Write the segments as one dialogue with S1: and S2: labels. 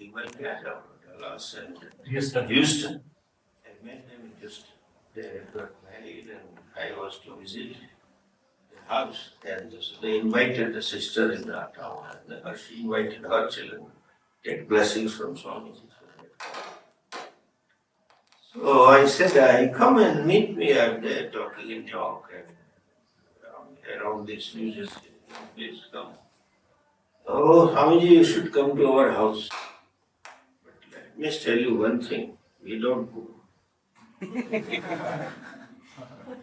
S1: Dallas and Houston. I met them in Houston. They got married and I was to visit the house. And so they invited the sister in the town and she invited her children to take blessings from Swami. So I said, I come and meet me out there talking in talk and around this New Jersey. Please come. Oh, Swamiji, you should come to our house. But let me tell you one thing, we don't cook.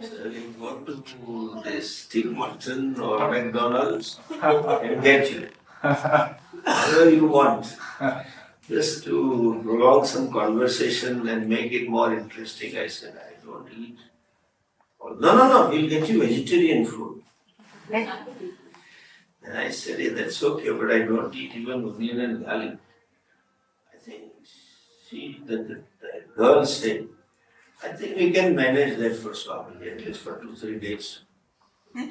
S1: So you go to this Tim Hortons or McDonald's and get you. Whatever you want. Just to prolong some conversation and make it more interesting, I said, I don't eat. Oh, no, we'll get you vegetarian food. And I said, yeah, that's okay, but I don't eat even onion and garlic. I think the girl said, I think we can manage that for Swami, at least for 2-3 days. So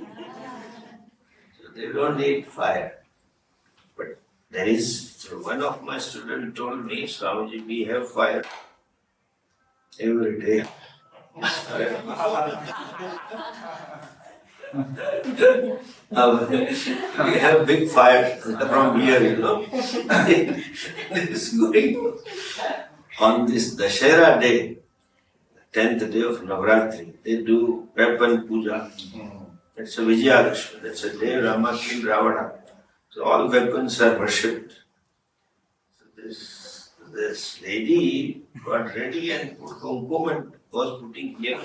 S1: they don't need fire. But there is, so one of my students told me, Swamiji, we have fire every day. We have big fire from here, you know. This is going on this Dashera day, 10th day of Navratri, they do weapon puja. It's a Vijayadashmi, that's a day Rama killed Ravana. So all weapons are worshipped. So this lady got ready and put kumkum and was putting here.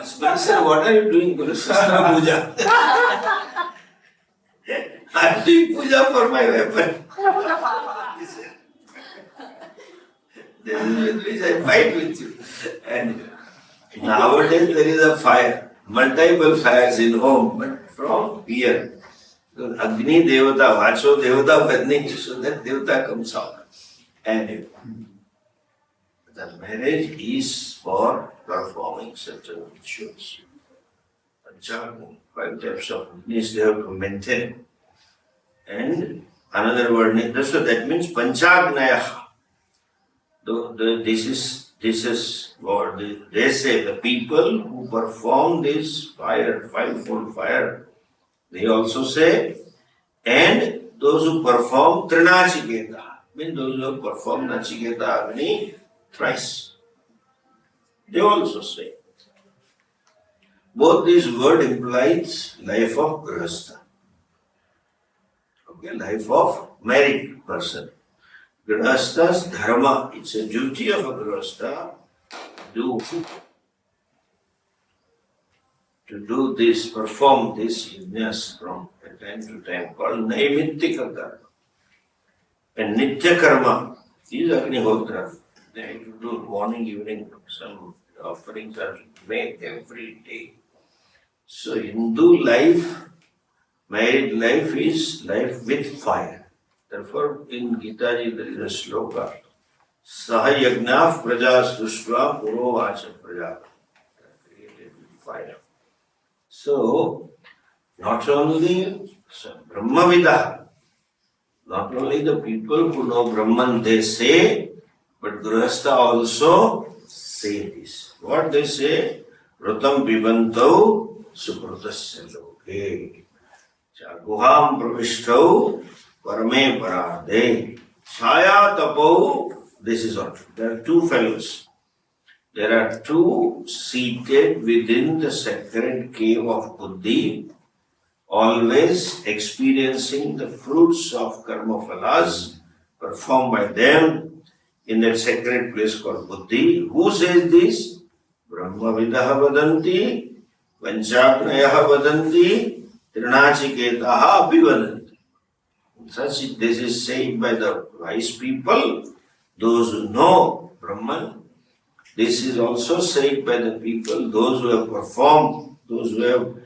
S1: Swami said, what are you doing? Guru Krishna puja. I am doing puja for my weapon. He said, this is with which I fight with you. And nowadays there is a fire, multiple fires in home, but from here. So Agni Devata, Vacho Devata, Padni, so that Devata comes out. And the marriage is for performing certain rituals. Panchagni, 5 types of Agnis they have to maintain. And another word, so that means Panchagnaya. This is what they say, the people who perform this fire, 5-fold fire, they also say, and those who perform Trinachiketa, mean those who perform Nachiketa Agni thrice. They also say. Both these words implies life of Grihastha. Okay, life of married person. Grihastha's dharma, it's a duty of a Grihastha to do this, perform this yajnas from time to time called Naimittika karma. And Nitya karma is Agnihotra. They have to do morning, evening, some offerings are made every day. So Hindu life, married life is life with fire. Therefore in Gita Ji there is a sloka. Saha yagnav praja sushva puro vacha praja. Created with fire. So, not only Brahmavida, not only the people who know Brahman they say, but Grihastha also say this. What they say? Rutam pibantau supratasya loke. Guham pravishthau parame parade. Chaya tapau. This is what. There are 2 fellows. There are 2 seated within the sacred cave of Buddhi, always experiencing the fruits of karma phalas performed by them in that sacred place called Buddhi. Who says this? Brahmavidaha vadanti, Panchagnaya vadanti, Trinachiketaha api vadanti. Such this is said by the wise people, those who know Brahman. This is also said by the people, those who have performed, performed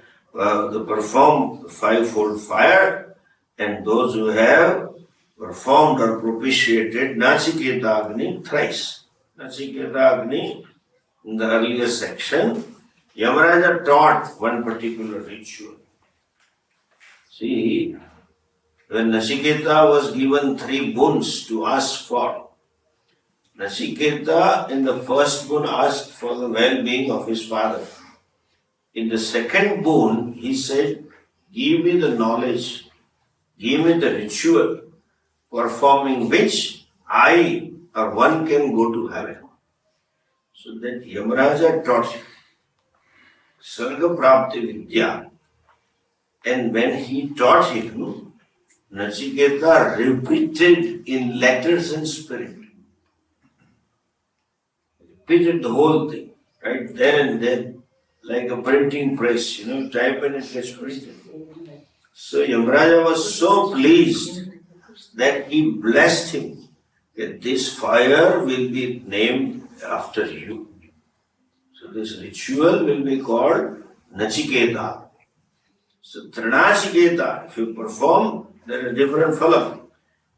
S1: the 5-fold fire, and those who have performed or propitiated Nachiketa Agni thrice. Nachiketa Agni, in the earlier section, Yamaraja taught one particular ritual. See, When Nachiketa was given 3 boons to ask for, Nachiketa in the first boon asked for the well-being of his father. In the second boon, he said, give me the knowledge, give me the ritual, performing which I or one can go to heaven. So that Yamaraja taught him Sarga Prapti Vidya. And when he taught him, Nachiketa repeated in letters and spirit. Repeated the whole thing, right there and then, like a printing press, type and it gets printed. So Yamaraja was so pleased that he blessed him that this fire will be named after you. So this ritual will be called Nachiketa. So Trinachiketa, if you perform, there is different phala.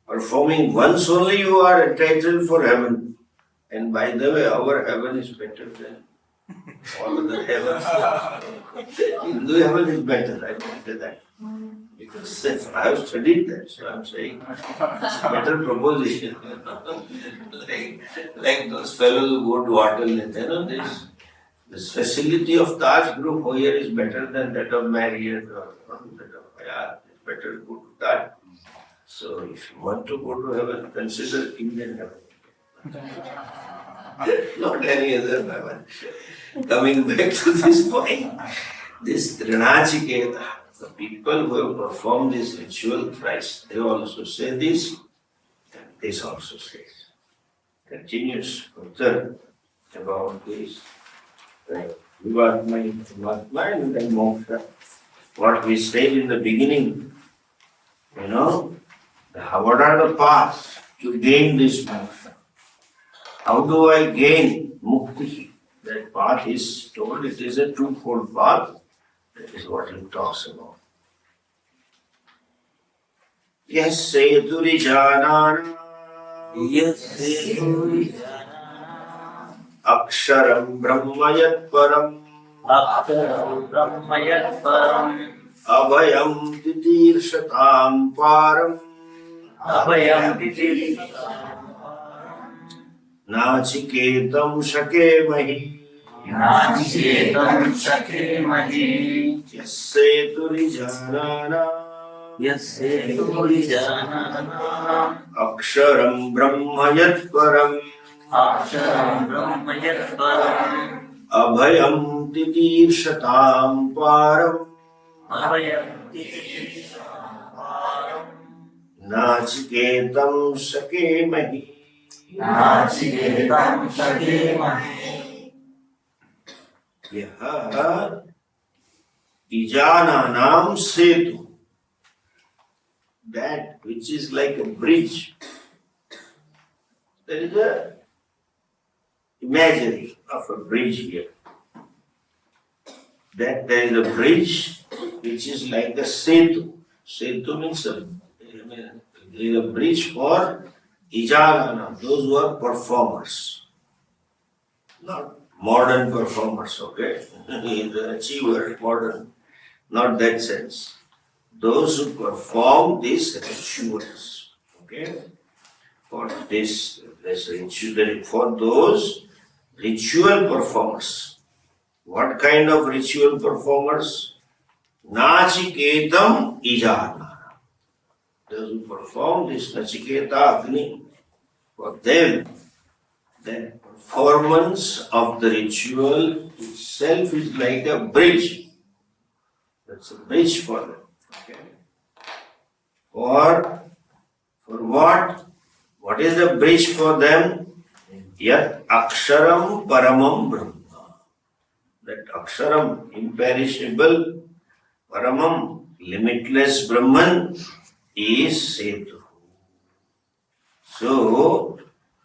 S1: Performing once only you are entitled for heaven. And by the way, our heaven is better than all other heavens. Hindu heaven is better, I can say that. Because I have studied that, so I am saying it's a better proposition. like those fellows who go to hotel, this facility of Taj Group here is better than that of Marriott or that of Hyatt. It's better to go to Taj. So if you want to go to heaven, consider Indian heaven. Not any other heaven. Coming back to this point, this Trinachiketa, the people who have performed this ritual thrice, they also say this, and this also says. Continues further about this. Vivatma and then moksha. What we said in the beginning, what are the paths to gain this moksha? How do I gain mukti? That path is told, it is a twofold path. That is what he talks about. Yes, seturi janana. Yes, seturi janana. Aksharam brahmayat param. Aksharam brahmayat param. Abhayam titirsatam param. Abhayam titirsatam. Nachiketam shakemahi. Nachiketam shakemahi. Yasseturi janana. Yasseturi janana. Aksharam brahmayat param. Aksharam brahmayat param. Abhayam titirsatam param. Abhayam titirsatam param. Nachiketam shakemahi. Nachiketam shakemahi. Yaha ijananam setu. That which is like a bridge. There is a imagery of a bridge here. That there is a bridge which is like a setu. Setu means there is a bridge for ijanana, those who are performers. Not modern performers, okay? The achiever, modern, not that sense. Those who perform these rituals, okay? For this ritual, for those ritual performers. What kind of ritual performers? Nachiketam ijana. Those who perform this Nachiketa Agni, for them, the performance of the ritual itself is like a bridge. That's a bridge for them. Okay. For what? What is the bridge for them? Yat Aksharam Paramam Brahma. That Aksharam, imperishable, Paramam, limitless Brahman, is Setu. So,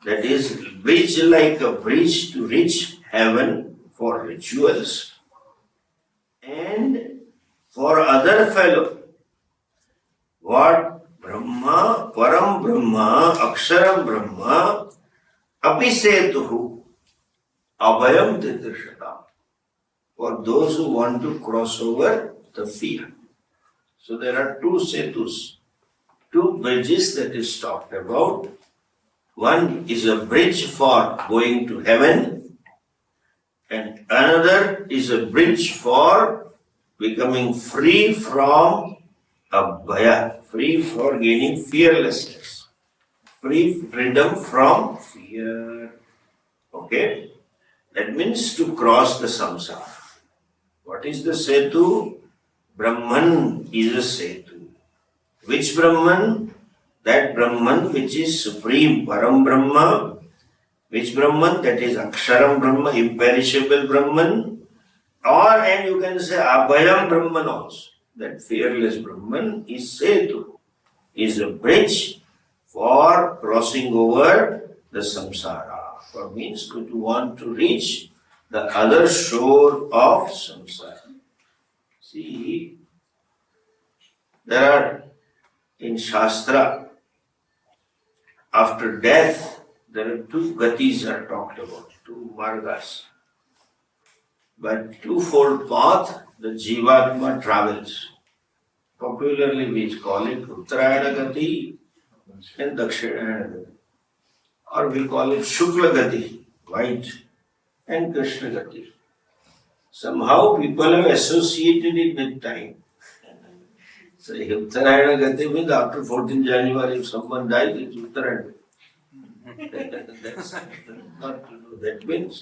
S1: that is bridge like a bridge to reach heaven for rituals and for other fellow. What? Brahma, Param Brahma, Aksharam Brahma, Api Setuhu, Abhayam Titirshata. For those who want to cross over the fear. So there are two setus. two bridges that is talked about. One is a bridge for going to heaven, and another is a bridge for becoming free from abhaya, free for gaining fearlessness, free freedom from fear. Okay? That means to cross the samsara. What is the setu? Brahman is a setu. Which Brahman? That Brahman which is supreme, Param Brahma. Which Brahman? That is Aksharam Brahma, imperishable Brahman. Or, and you can say Abhayam Brahman also. That fearless Brahman is setu, is a bridge for crossing over the samsara. For means to want to reach the other shore of samsara. See, there are in Shastra, after death, there are two gatis are talked about, two margas. But twofold path the Jivatma travels. Popularly we call it Uttarayana Gati and Dakshinayana Gati. Or we call it Shukla Gati, white, and Krishna Gati. Somehow people have associated it with time. So Uttarayana Gati means after 14th January, if someone dies, it's Uttarayana. That's not to do. That means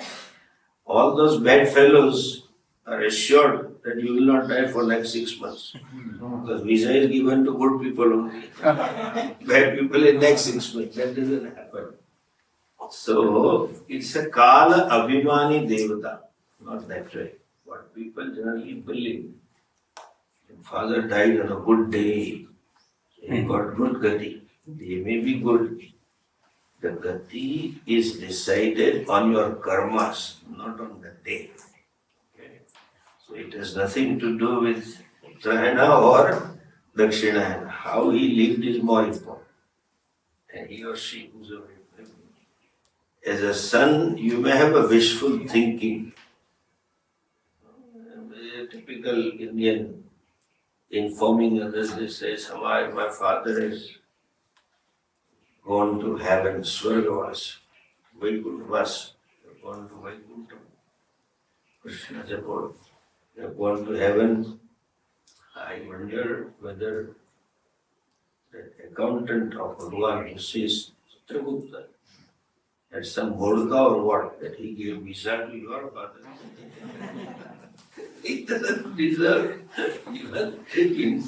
S1: all those bad fellows are assured that you will not die for next 6 months. Because visa is given to good people only. Bad people in next 6 months. That doesn't happen. So it's a Kala Abhimani Devata. Not that way. What people generally believe. Father died on a good day. He got good gati. They may be good. The gati is decided on your karmas, not on the day. Okay. So it has nothing to do with Uttarayana or Dakshinayana. How he lived is more important. And he or she who's a as a son, you may have a wishful thinking. A typical Indian informing others, they say, my father has gone to heaven, Swargavas, Vaikunthavas, they have gone to Vaikuntha. Krishna said, they have gone to heaven. I wonder whether the accountant of Bhagavan who says Chitragupta had some bodka or what, that he gave visa to your father. He doesn't deserve even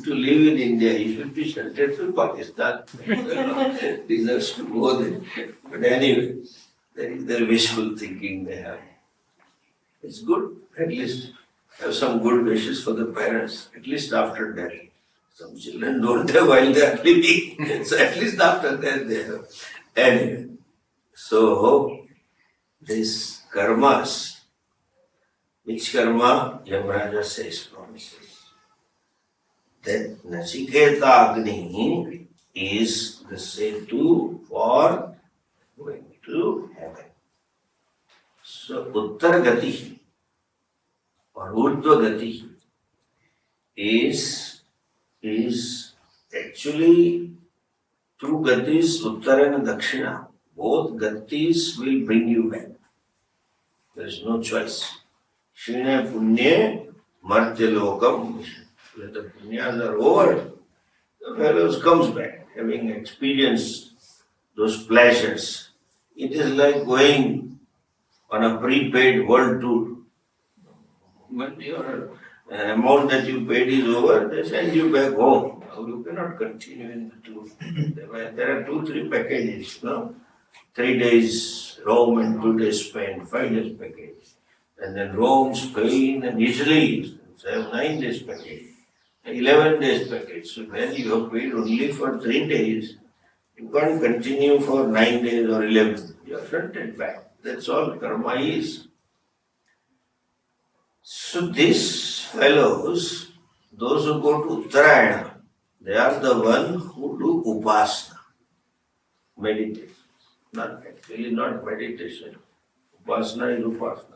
S1: to live in India. He should be sent to Pakistan. Deserves to go there. But anyway, that is their wishful thinking they have. It's good, at least have some good wishes for the parents, at least after death. Some children don't have while they are living, so at least after death they have. Anyway, so these karmas, which karma? Yamaraja says, promises. That Nachiketa Agni is the setu for going to heaven. So Uttar Gati or Urdhva Gati is actually two Gatis, Uttara and Dakshina. Both Gatis will bring you back. There is no choice. Shine Punye Martya Lokam. When the Punyas are over, the fellows comes back, having experienced those pleasures. It is like going on a prepaid world tour. When your amount that you paid is over, they send you back home. Now you cannot continue in the tour. There are 2-3 packages, no? 3 days Rome and 2 days Spain, 5 days package. And then Rome, Spain, and Italy, so have 9 days package, 11 days package. So when you have paid only for 3 days, you can't continue for 9 days or 11. You are fronted back. That's all karma is. So these fellows, those who go to Uttarayana, they are the one who do upasana, meditation. Not meditation. Upasana is upasana.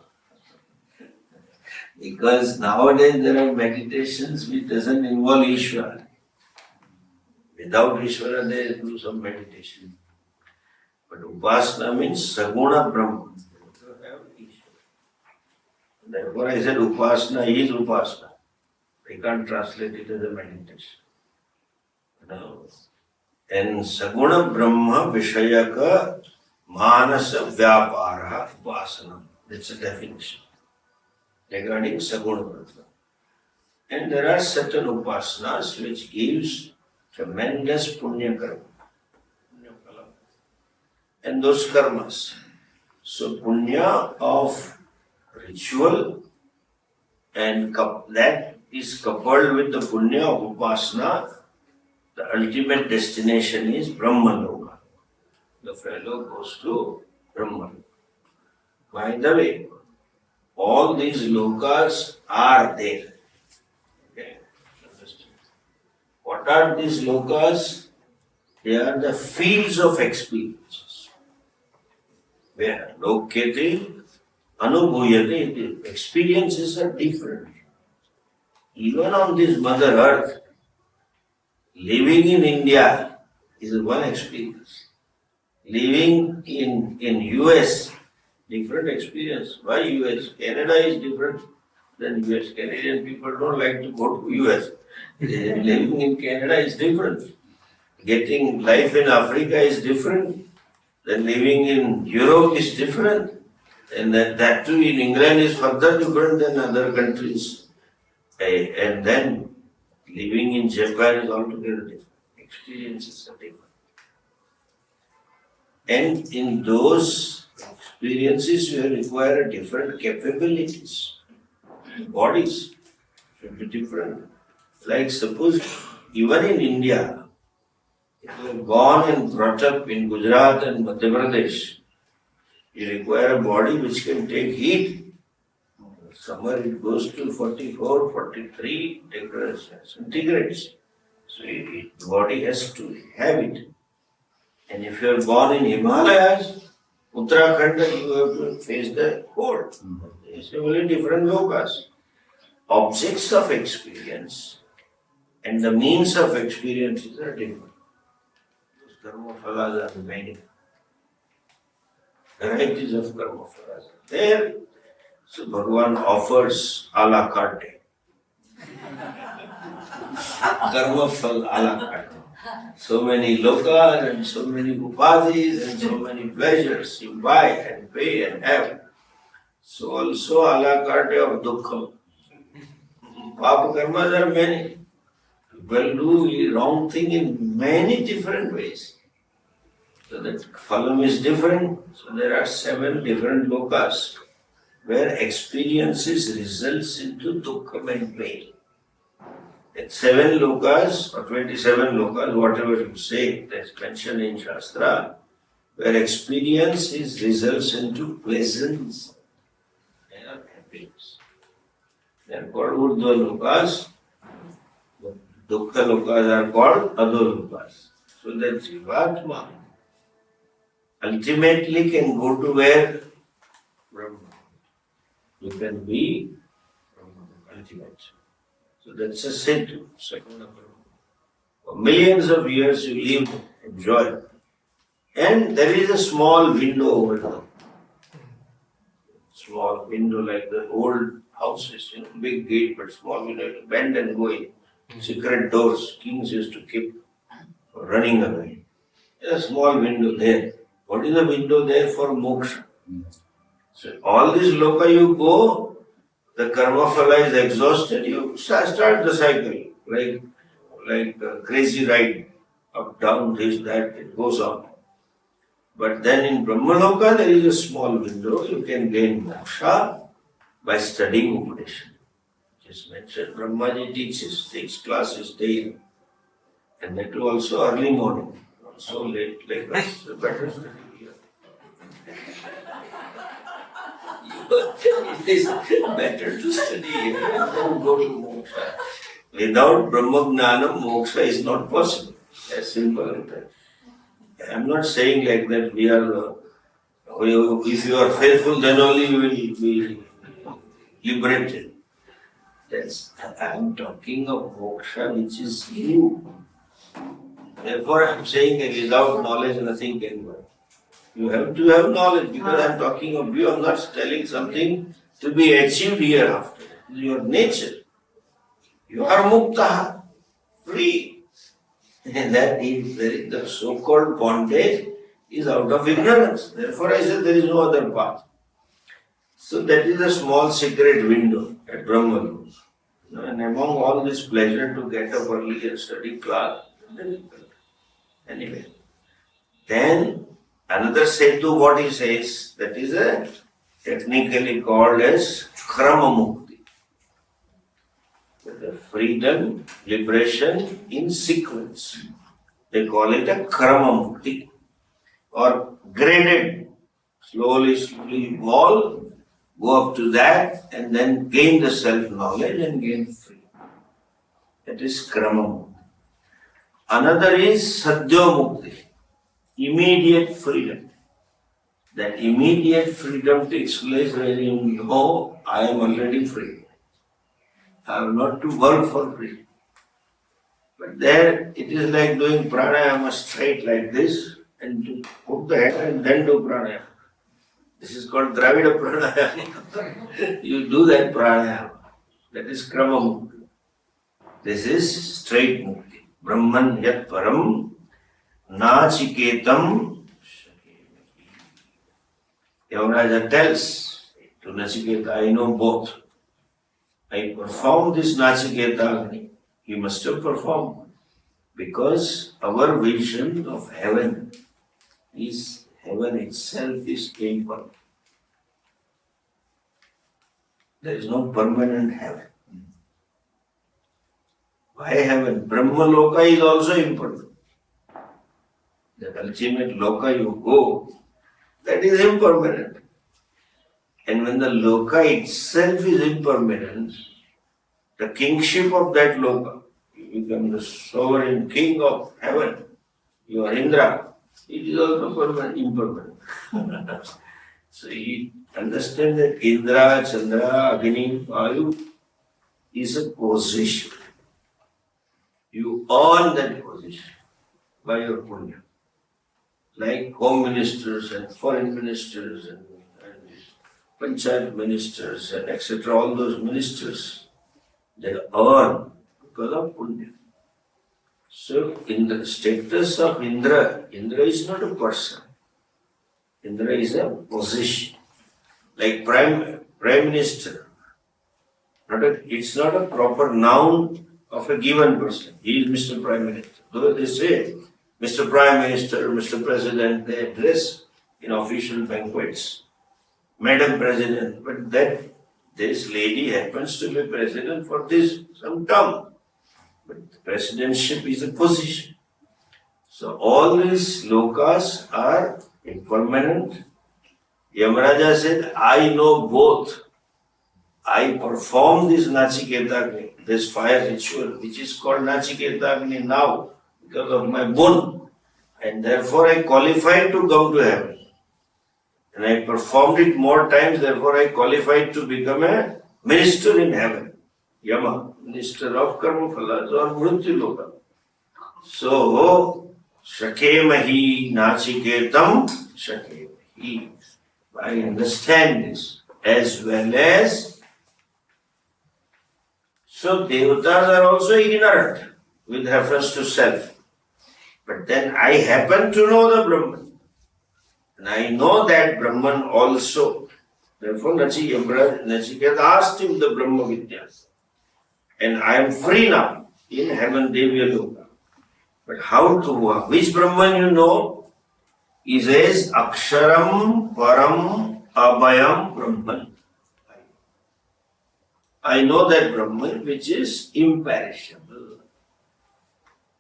S1: Because nowadays there are meditations which doesn't involve Ishvara. Without Ishvara, they do some meditation. But Upasana means Saguna Brahma. Therefore I said Upasana is Upasana. I can't translate it as a meditation. No. And Saguna Brahma Vishayaka Manasa Vyapara Upasana. That's a definition regarding Saguna Brahma. And there are certain upasanas which gives tremendous punya karma. And those karmas. So punya of ritual and that is coupled with the punya of upasana. The ultimate destination is Brahmaloka. The fellow goes to Brahmaloka. By the way, all these lokas are there. Okay. What are these lokas? They are the fields of experiences. Where lokyate, anubhuyate, experiences are different. Even on this Mother Earth, living in India is one experience. Living in US, different experience. Why US? Canada is different than US. Canadian people don't like to go to US. Living in Canada is different. Getting life in Africa is different. Then living in Europe is different. And that too in England is further different than other countries. And then living in Japan is altogether different. Experiences are different. And in those experiences you require different capabilities. Bodies should be different. Like suppose even in India, if you are born and brought up in Gujarat and Madhya Pradesh, you require a body which can take heat. Summer it goes to 44, 43 degrees centigrades. So the body has to have it. And if you are born in Himalayas, Uttarakhand, you have to face the cold. It's a very different lokas. Objects of experience and the means of experiences are different. Karma phalas are many. Varieties of karma phalas are there. So Bhagavan offers a la carte. Karma phal a la carte. So many lokas and so many upadhis and so many pleasures you buy and pay and have. So also a la carte of dukkha. Papa karmas are many. People do wrong thing in many different ways. So that phalam is different. So there are 7 different lokas where experiences results into dukkha and pain. And 7 lokas or 27 lokas, whatever you say, that's mentioned in Shastra, where experience is results into pleasance and happiness. They are called urdhva lokas. Dukkha lokas are called adho lokas. So that Jivatma ultimately can go to where? Brahma. You can be Brahma, ultimate. So that's a siddha, second of Brahma. For millions of years you live, enjoy. And there is a small window over there. Small window like the old houses, big gate but small window, bend and go in. Secret doors, kings used to keep running away. There's a small window there. What is the window there for moksha? So all this loka you go, the karma phala is exhausted, you start the cycle like a crazy ride, up, down, this, that, it goes on. But then in Brahmaloka there is a small window, you can gain moksha by studying Upanishad. Just mentioned, Brahmaji takes classes daily. And that too also early morning, not so late like us, better study here. It is better to study here and then go to moksha. Without Brahmagnanam, moksha is not possible. As simple as that. I am not saying like that we are, if you are faithful then only you will be liberated. I am talking of moksha which is you. Therefore, I am saying that without knowledge, nothing can work. You have to have knowledge because I am talking of you. I am not telling something to be achieved hereafter. It is your nature. You are mukta, free. And that is the so-called bondage is out of ignorance. Therefore, I said there is no other path. So that is a small secret window at Brahma. And among all this pleasure to get up early and study class, anyway. Then another Setu, what he says, that is a technically called as Krama Mukti. The freedom, liberation in sequence. They call it a Krama Mukti or graded. Slowly evolve, go up to that and then gain the self-knowledge and gain freedom. That is Krama Mukti. Another is Sadhya Mukti, immediate freedom. That immediate freedom takes place when you know I am already free. I have not to work for free. But there it is like doing pranayama straight like this and to put the head and then do pranayama. This is called Dravida pranayama. You do that pranayama. That is Krama Mukti. This is straight Mukti. Brahman Yat Param Nachiketam. Yamaraja tells to Nachiketa, I know both. I performed this Nachiketa Agni. He must have performed because our vision of heaven is heaven itself is temporal. There is no permanent heaven. Why heaven? Brahma Loka is also impermanent. The ultimate Loka you go, that is impermanent. And when the Loka itself is impermanent, the kingship of that Loka, you become the sovereign king of heaven, you are Indra, it is also permanent, impermanent. So you understand that Indra, Chandra, Agni, Vayu is a position. You earn that position by your punya. Like home ministers and foreign ministers and panchayat ministers and etc. All those ministers, they earn because of punya. So in the status of Indra, Indra is not a person. Indra is a position. Like Prime Minister. It's not a proper noun of a given person. He is Mr. Prime Minister. Though they say Mr. Prime Minister, Mr. President, they address in official banquets. Madam President, but that this lady happens to be president for this some term. But the presidentship is a position. So all these lokas are impermanent. Yamaraja said, I know both. I perform this Nachiketa, this fire ritual, which is called Nachiketa now because of my boon. And therefore I qualified to come to heaven. And I performed it more times, therefore I qualified to become a minister in heaven. Yama, minister of Karma Phalas or Mrityu Loka. So, Shakemahi Nachiketam Shakemahi. I understand this as well as. So, Devatas are also ignorant with reference to self. But then I happen to know the Brahman. And I know that Brahman also. Therefore, Nachiketa asked him the Brahma Vidya. And I am free now in heaven, Devya Loka. But how to work? Which Brahman you know? He says, Aksharam Param Abhayam Brahman. I know that Brahman which is imperishable.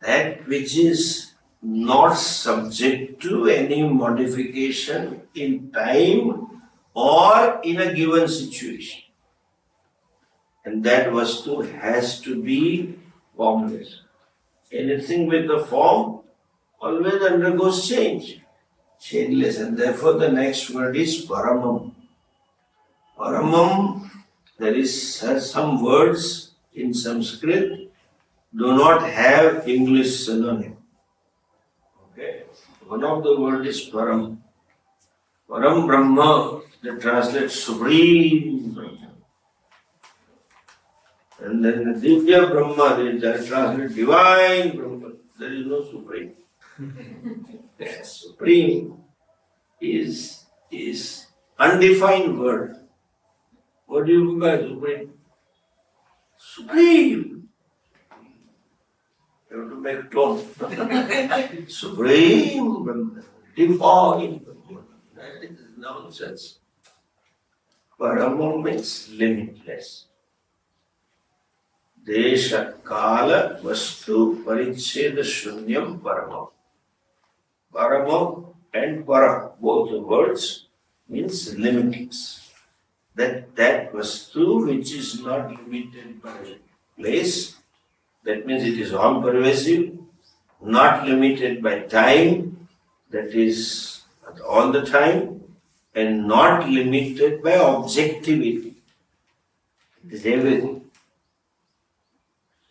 S1: That which is not subject to any modification in time or in a given situation. And that vastu has to be formless. Anything with the form always undergoes change. Changeless. And therefore the next word is Paramam. Paramam, there is some words in Sanskrit do not have English synonym. one of the words is Param. Param Brahma, that translates Supreme Brahma. And then the Divya Brahma, that translates Divine Brahma. There is no Supreme. Yes, Supreme is undefined word. What do you mean by Supreme? Supreme. You have to make tone. Supreme Brahma. Divine Brahma. That is nonsense. Parama means limitless. Desha, Kala, Vastu, Paricheda, Shunyam, Parama. Parama and Para, both the words, means limitless. That Vastu which is not limited by place, that means it is all pervasive, not limited by time, that is all the time, and not limited by objectivity. It is everything.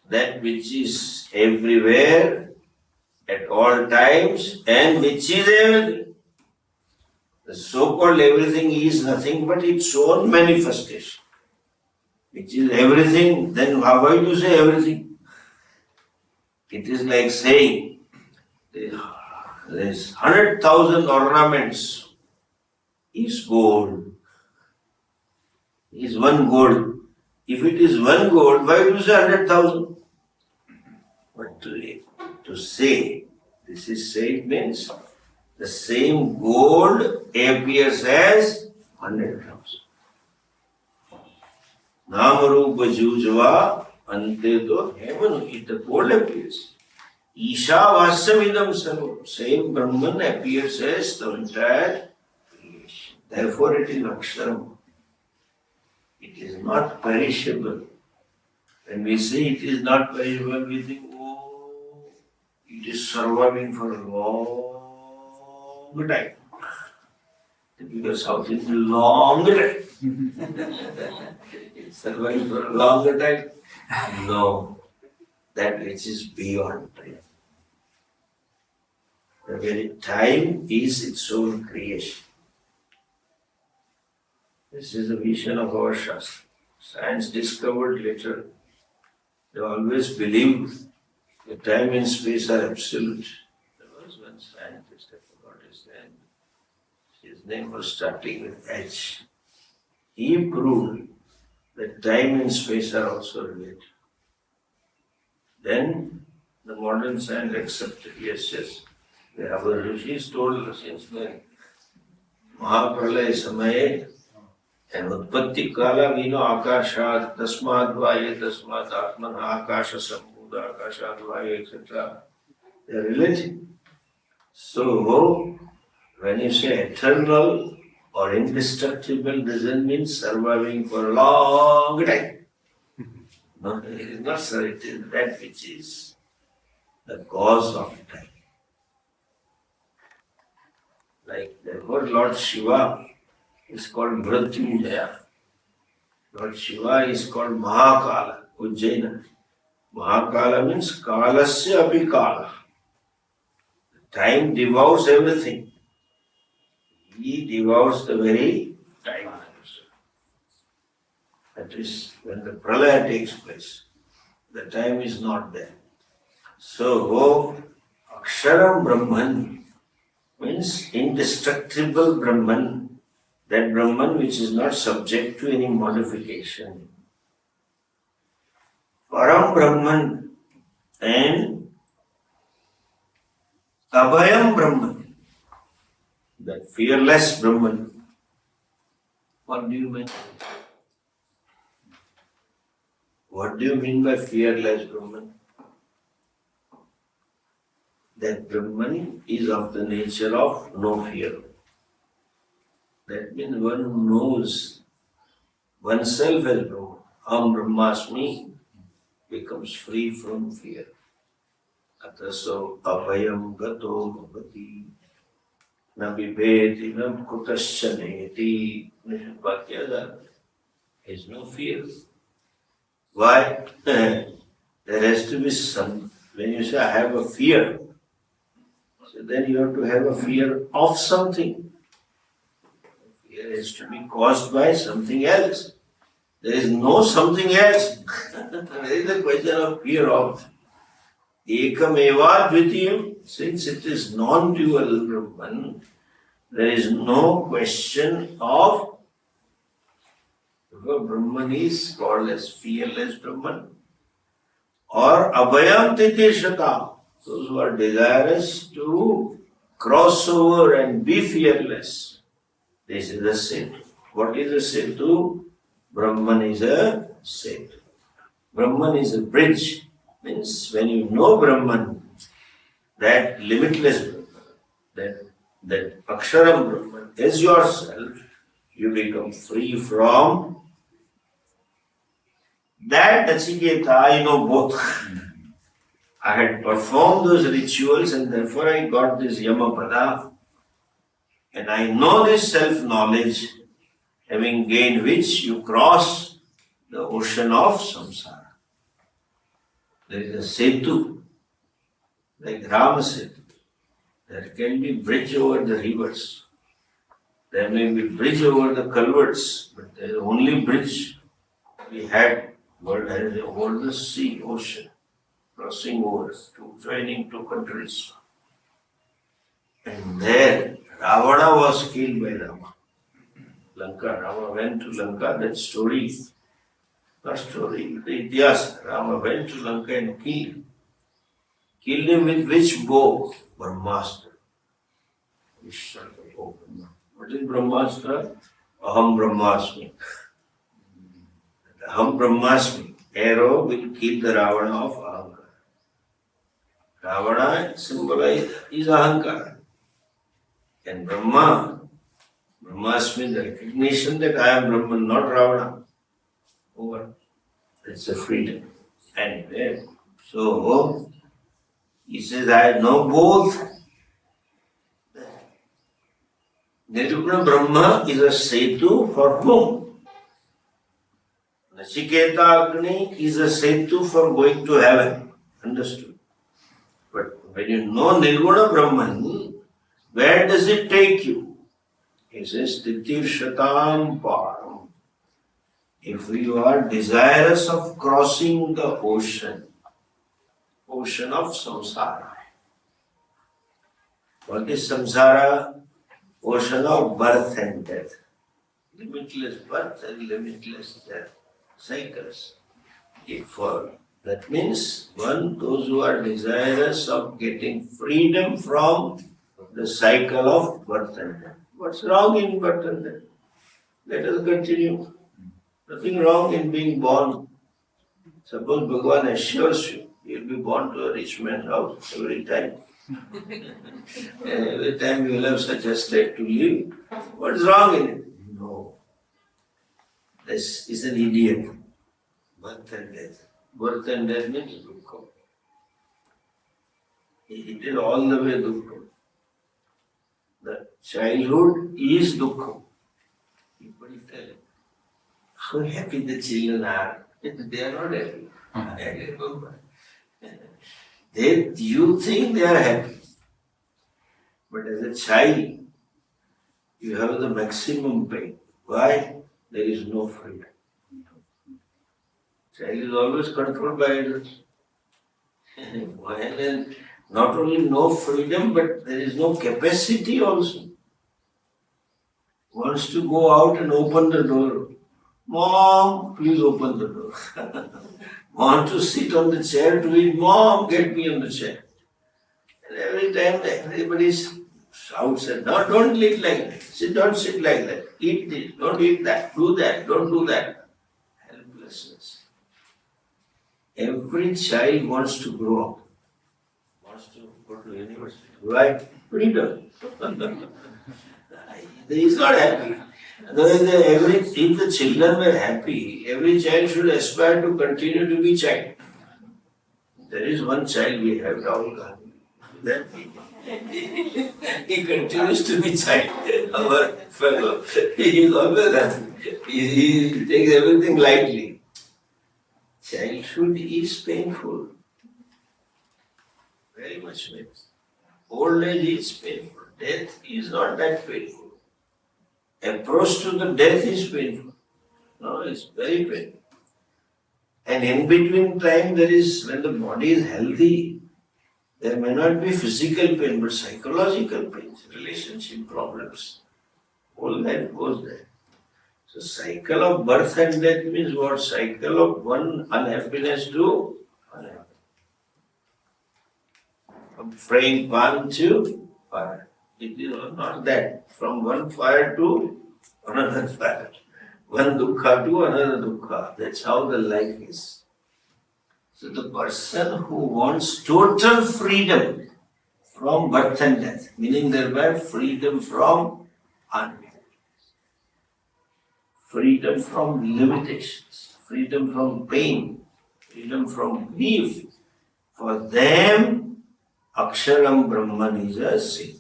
S1: That which is everywhere, at all times, and which is everything. The so-called everything is nothing but its own manifestation. Which is everything, then why do you say everything? It is like saying, there's 100,000 ornaments is gold. Is one gold. If it is one gold, why do you say 100,000? But to say, this is say means the same gold appears as 100,000. Namarupa Jujava Ante to heaven, it gold appears. Isha Vasamidam Sarvam, same Brahman appears as the entire creation. Therefore it is Aksharam. It is not perishable. When we say it is not perishable, we think, oh, it is surviving for a long time. Because South is a long time. It's surviving for a longer time. No, that which is beyond time. The very time is its own creation. This is the vision of our Shastra. Science discovered later. They always believed that time and space are absolute. There was one scientist, I forgot his name. His name was starting with H. He proved that time and space are also related. Then the modern science accepted, yes. The other rishis told us since then, Mahapralaya Samaye, and Utpatti Kala Vino Akashad, Tasmad Vaye, Tasmad Atman, Akasha Sambuddha, Akashad Vaye, etc. They are related. So, when you say eternal or indestructible, doesn't mean surviving for a long time. No, it is not so, it is that which is the cause of time. Like therefore Lord Shiva is called Mrityunjaya. Lord Shiva is called Mahakala, Ujjaina. Mahakala means Kalasya api Kala. Time devours everything. He devours the very time. That is when the pralaya takes place. The time is not there. So, Aksharam Brahman means indestructible Brahman. That Brahman which is not subject to any modification. Param Brahman and Abhayam Brahman. That fearless Brahman. What do you mean? What do you mean by fearless Brahman? That Brahman is of the nature of no fear. That means one knows oneself as Brahman. Aham Brahmasmi becomes free from fear. Ataso abhayam gato bhavati na vibheti na kutasyaneti. There is no fear. Why? There has to be some. When you say I have a fear, So then you have to have a fear of something. Fear has to be caused by something else. There is no something else. There is a question of fear of. Ekam eva dvitiyam. Since it is non-dual Brahman, there is no question of Brahman is called as fearless Brahman. Or abhayam titishata. Those who are desirous to cross over and be fearless. This is the setu. What is a setu? Brahman is a setu. Brahman is a bridge. Means when you know Brahman, that limitless Brahman, that Aksharam Brahman is yourself, you become free from that. Nachiketa, I know both. I had performed those rituals and therefore I got this Yamapada. And I know this self-knowledge, having gained which you cross the ocean of samsara. There is a setu, like Rama Setu. There can be bridge over the rivers. There may be bridge over the culverts, but there is only bridge we had over the sea, ocean, crossing over to joining two countries. And there, Ravana was killed by Rama. Lanka, Rama went to Lanka, that story, the Ityas, Rama went to Lanka and killed him with which bow? Brahmastra. What is Brahmastra? Aham Brahmasmi. Aham Brahmasmi. Arrow will kill the Ravana of Ahankara. Ravana symbolizes Ahankara. And Brahmasmi, the recognition that I am Brahman, not Ravana. Over. It's a freedom. Anyway, so he says, I know both. Nirguna Brahma is a setu for whom? Nachiketa Agni is a setu for going to heaven. Understood? But when you know Nirguna Brahman, where does it take you? He says, Titir Param. If you are desirous of crossing the ocean of samsara. What is samsara? Ocean of birth and death. Limitless birth and limitless death. Cycles. That means, those who are desirous of getting freedom from the cycle of birth and death. What's wrong in birth and death? Let us continue. Nothing wrong in being born. Suppose Bhagavan assures you, you'll be born to a rich man's house every time. Every time you will have such a state to live. What is wrong in it? No. This is an idiot. Birth and death. Birth and death means dukkha. It is all the way dukkha. The childhood is dukkha. People tell, how happy the children are. They are not happy. You think they are happy. But as a child, you have the maximum pain. Why? There is no freedom. Child is always controlled by adults. And not only no freedom, but there is no capacity also. Wants to go out and open the door. Mom, please open the door. Want to sit on the chair to eat. Mom, get me on the chair. And every time everybody shouts at, no, don't eat like that. Don't sit like that. Eat this, don't eat that. Do that, don't do that. Helplessness. Every child wants to grow up. Wants to go to university. Right? Freedom. He is not happy. Otherwise, if the children were happy, every child should aspire to continue to be child. There is one child we have, Rahul Gandhi. He continues to be child. Our fellow, he is always happy. He takes everything lightly. Childhood is painful. Very much painful. Old age is painful. Death is not that painful. Approach to the death is painful. No, it's very painful. And in between time there is, when the body is healthy, there may not be physical pain, but psychological pains, relationship problems. All that goes there. So cycle of birth and death means what? Cycle of one unhappiness to unhappiness. From frying pan to fire. It is not that. From one fire to another fire. One dukkha to another dukkha. That's how the life is. So the person who wants total freedom from birth and death, meaning thereby freedom from unhappiness, freedom from limitations, freedom from pain, freedom from grief, for them, Aksharam Brahman is a sin.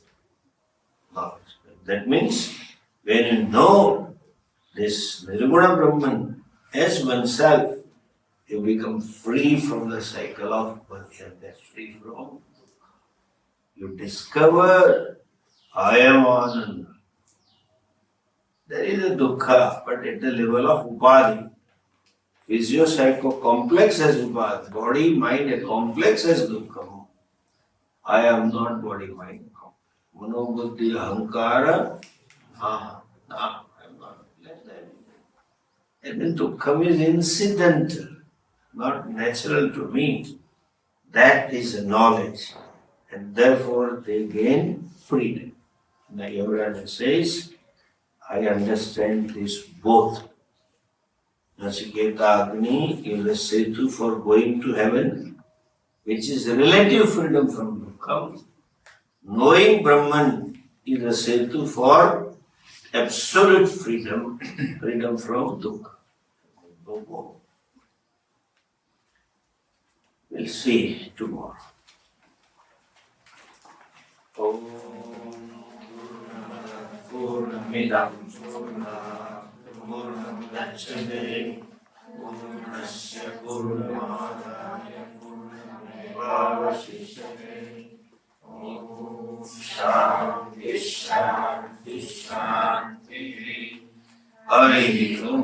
S1: That means, when you know this Nirguna Brahman as oneself, you become free from the cycle of birth and death, free from. You discover, I am Ananda. There is a dukkha, but at the level of upadhi. Physio-psycho-complex as upadhi. Body, mind, a complex as dukkha. I am not body, mind. Manobuddhi, ahankara, I am not. Let that be. And then dukkha is incidental, not natural to me. That is a knowledge. And therefore they gain freedom. Now Yogarana says, I understand this both. Nachiketa Agni is a setu for going to heaven, which is relative freedom from dukkha. Knowing Brahman is a setu for absolute freedom, freedom from dukkha. We'll see tomorrow. Om Purnamidam Purnam Dacchate Purnasya Purnamadaya Purnamevavashishyate Om Shanti Shanti Shanti Hari Om